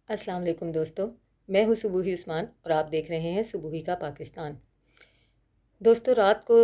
السلام علیکم دوستو، میں ہوں صبوحی عثمان اور آپ دیکھ رہے ہیں صبوحی کا پاکستان۔ دوستو رات کو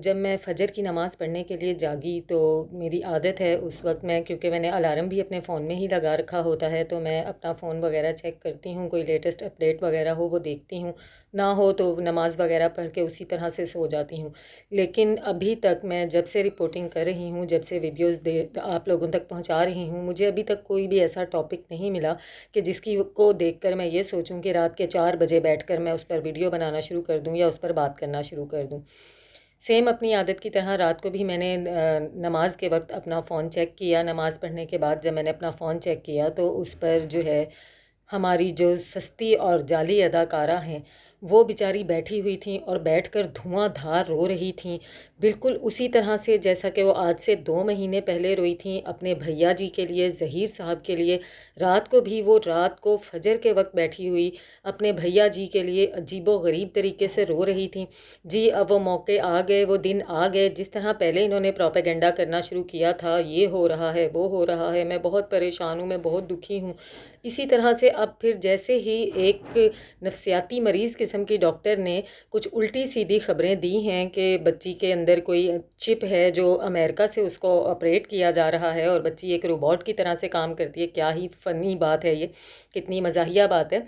جب میں فجر کی نماز پڑھنے کے لیے جاگی تو میری عادت ہے اس وقت میں، کیونکہ میں نے الارم بھی اپنے فون میں ہی لگا رکھا ہوتا ہے، تو میں اپنا فون وغیرہ چیک کرتی ہوں، کوئی لیٹسٹ اپڈیٹ وغیرہ ہو وہ دیکھتی ہوں، نہ ہو تو نماز وغیرہ پڑھ کے اسی طرح سے سو جاتی ہوں۔ لیکن ابھی تک میں جب سے رپورٹنگ کر رہی ہوں، جب سے ویڈیوز آپ لوگوں تک پہنچا رہی ہوں، مجھے ابھی تک کوئی بھی ایسا ٹاپک نہیں ملا کہ جس کو دیکھ کر میں یہ سوچوں کہ رات کے 4 بجے بیٹھ کر میں اس پر ویڈیو بنانا شروع کر دوں یا اس پر بات کرنا شروع کر دوں۔ سیم اپنی عادت کی طرح رات کو بھی میں نے نماز کے وقت اپنا فون چیک کیا۔ نماز پڑھنے کے بعد جب میں نے اپنا فون چیک کیا تو اس پر جو ہے ہماری جو سستی اور جعلی اداکارہ ہیں وہ بیچاری بیٹھی ہوئی تھیں اور بیٹھ کر دھواں دھار رو رہی تھیں، بالکل اسی طرح سے جیسا کہ وہ آج سے 2 مہینے پہلے روئی تھیں اپنے بھیا جی کے لیے، ظہیر صاحب کے لیے۔ رات کو بھی وہ رات کو فجر کے وقت بیٹھی ہوئی اپنے بھیا جی کے لیے عجیب و غریب طریقے سے رو رہی تھیں۔ جی اب وہ موقع آ گئے، وہ دن آ گئے جس طرح پہلے انہوں نے پروپیگنڈا کرنا شروع کیا تھا، یہ ہو رہا ہے وہ ہو رہا ہے، میں بہت پریشان ہوں، میں بہت دکھی ہوں، اسی طرح سے اب پھر جیسے ہی ایک نفسیاتی مریض قسم کی ڈاکٹر نے کچھ الٹی سیدھی خبریں دی ہیں کہ بچی کے اندر کوئی چپ ہے جو امریکہ سے اس کو آپریٹ کیا جا رہا ہے اور بچی ایک روبوٹ کی طرح سے کام کرتی ہے۔ کیا ہی فنی بات ہے، یہ کتنی مزاحیہ بات ہے۔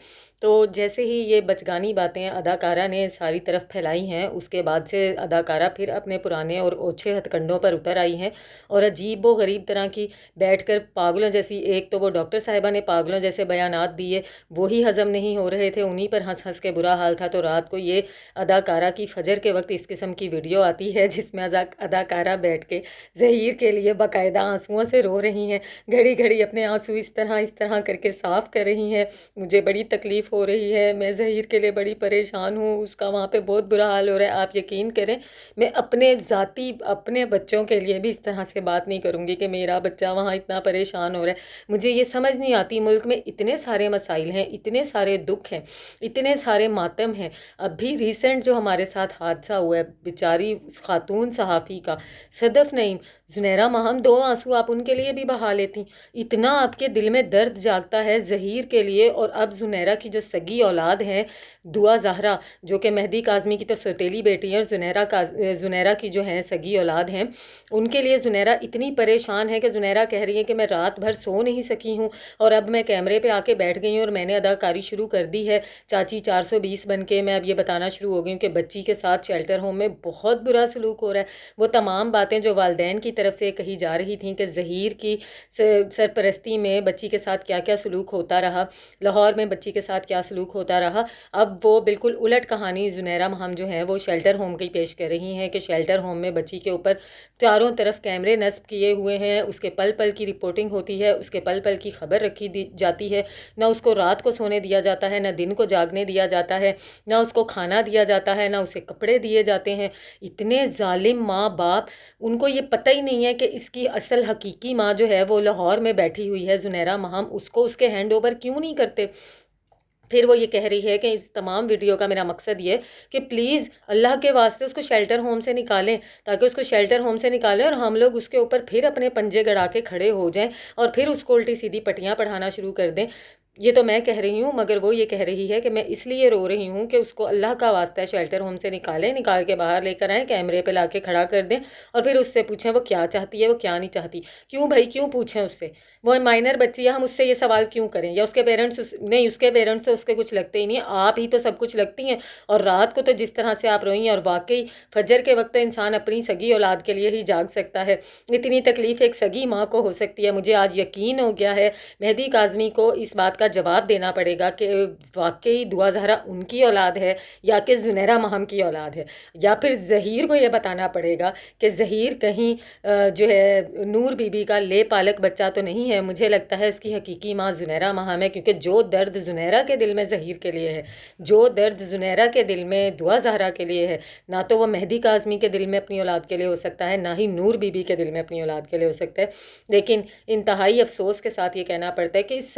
تو جیسے ہی یہ بچگانی باتیں اداکارہ نے ساری طرف پھیلائی ہیں، اس کے بعد سے اداکارہ پھر اپنے پرانے اور اوچھے ہتھ کنڈوں پر اتر آئی ہیں اور عجیب و غریب طرح کی بیٹھ کر پاگلوں جیسی، ایک تو وہ ڈاکٹر صاحبہ نے پاگلوں جیسے بیانات دیے، وہی ہضم نہیں ہو رہے تھے، انہی پر ہنس ہنس کے برا حال تھا، تو رات کو یہ اداکارہ کی فجر کے وقت اس قسم کی ویڈیو آتی ہے جس میں اداکارہ بیٹھ کے ظہیر کے لیے باقاعدہ آنسوؤں سے رو رہی ہیں، گھڑی گھڑی اپنے آنسو اس طرح کر کے صاف کر رہی ہیں۔ مجھے بڑی تکلیف ہو رہی ہے، میں ظہیر کے لیے بڑی پریشان ہوں، اس کا وہاں پہ بہت برا حال ہو رہا ہے۔ آپ یقین کریں میں اپنے بچوں کے لیے بھی اس طرح سے بات نہیں کروں گی کہ میرا بچہ وہاں اتنا پریشان ہو رہا ہے۔ مجھے یہ سمجھ نہیں آتی، ملک میں اتنے سارے مسائل ہیں، اتنے سارے دکھ ہیں، اتنے سارے ماتم ہیں۔ اب بھی ریسنٹ جو ہمارے ساتھ حادثہ ہوا ہے بیچاری خاتون صحافی کا، صدف نعیم، زنیرہ ماہم، 2 آنسو آپ ان کے لیے بھی بہا لیتی، اتنا آپ کے دل میں درد جاگتا ہے ظہیر کے لیے۔ اور اب زنیرہ کی جو سگی اولاد ہے دعا زہرا، جو کہ مہدی کاظمی کی تو سوتیلی بیٹی ہے، اور زنیرہ کی جو ہے سگی اولاد ہیں، ان کے لیے زنیرہ اتنی پریشان ہے کہ زنیرہ کہہ رہی ہے کہ میں رات بھر سو نہیں سکی ہوں اور اب میں کیمرے پہ آ کے بیٹھ گئی ہوں اور میں نے اداکاری شروع کر دی ہے چاچی 420 بن کے۔ میں اب یہ بتانا شروع ہو گئی ہوں کہ بچی کے ساتھ شیلٹر ہوم میں بہت برا سلوک ہو رہا ہے۔ وہ تمام باتیں جو والدین کی طرف سے کہی جا رہی تھیں کہ ظہیر کی سرپرستی میں بچی کے ساتھ کیا کیا سلوک ہوتا رہا، لاہور میں بچی کے ساتھ کیا سلوک ہوتا رہا، اب وہ بالکل الٹ کہانی زنیرہ ماہم جو ہے وہ شیلٹر ہوم کی پیش کر رہی ہیں کہ شیلٹر ہوم میں بچی کے اوپر چاروں طرف کیمرے نصب کیے ہوئے ہیں، اس کے پل پل کی رپورٹنگ ہوتی ہے، اس کے پل پل کی خبر رکھی جاتی ہے، نہ اس کو رات کو سونے دیا جاتا ہے، نہ دن کو جاگنے دیا جاتا ہے، نہ اس کو کھانا دیا جاتا ہے، نہ اسے کپڑے دیے جاتے ہیں۔ اتنے ظالم ماں باپ، ان کو یہ پتہ ہی نہیں ہے کہ اس کی اصل حقیقی ماں جو ہے وہ لاہور میں بیٹھی ہوئی ہے زنیرہ ماہم، اس کو اس کے ہینڈ اوور کیوں نہیں کرتے؟ پھر وہ یہ کہہ رہی ہے کہ اس تمام ویڈیو کا میرا مقصد یہ کہ پلیز اللہ کے واسطے اس کو شیلٹر ہوم سے نکالیں، تاکہ اس کو شیلٹر ہوم سے نکالیں اور ہم لوگ اس کے اوپر پھر اپنے پنجے گڑا کے کھڑے ہو جائیں اور پھر اس کو الٹی سیدھی پٹیاں پڑھانا شروع کر دیں۔ یہ تو میں کہہ رہی ہوں، مگر وہ یہ کہہ رہی ہے کہ میں اس لیے رو رہی ہوں کہ اس کو اللہ کا واسطہ ہے شیلٹر ہوم سے نکال کے باہر لے کر آئیں، کیمرے پہ لا کے کھڑا کر دیں اور پھر اس سے پوچھیں وہ کیا چاہتی ہے، وہ کیا نہیں چاہتی۔ کیوں بھائی، کیوں پوچھیں اس سے؟ وہ مائنر بچی ہے، ہم اس سے یہ سوال کیوں کریں؟ یا اس کے پیرنٹس نہیں، اس کے پیرنٹس تو اس کے کچھ لگتے ہی نہیں، آپ ہی تو سب کچھ لگتی ہیں۔ اور رات کو تو جس طرح سے آپ روئی ہیں، اور واقعی فجر کے وقت انسان اپنی سگی اولاد کے لیے ہی جاگ سکتا ہے، اتنی تکلیف ایک سگی ماں کو ہو سکتی ہے۔ مجھے آج یقین ہو گیا ہے مہدی کاظمی کو اس بات کا جواب دینا پڑے گا کہ واقعی دعا زہرا ان کی اولاد ہے یا کہ زنیرہ ماہم کی اولاد ہے، یا پھر ظہیر کو یہ بتانا پڑے گا کہ ظہیر کہیں جو ہے نور بی بی کا لے پالک بچہ تو نہیں ہے۔ مجھے لگتا ہے اس کی حقیقی ماں زنیرہ ماہم ہے، کیونکہ جو درد زنیرہ کے دل میں ظہیر کے لیے ہے، جو درد زنیرہ کے دل میں دعا زہرا کے لیے ہے، نہ تو وہ مہدی کاظمی کے دل میں اپنی اولاد کے لیے ہو سکتا ہے، نہ ہی نور بی بی کے دل میں اپنی اولاد کے لیے ہو سکتا ہے۔ لیکن انتہائی افسوس کے ساتھ یہ کہنا پڑتا ہے کہ اس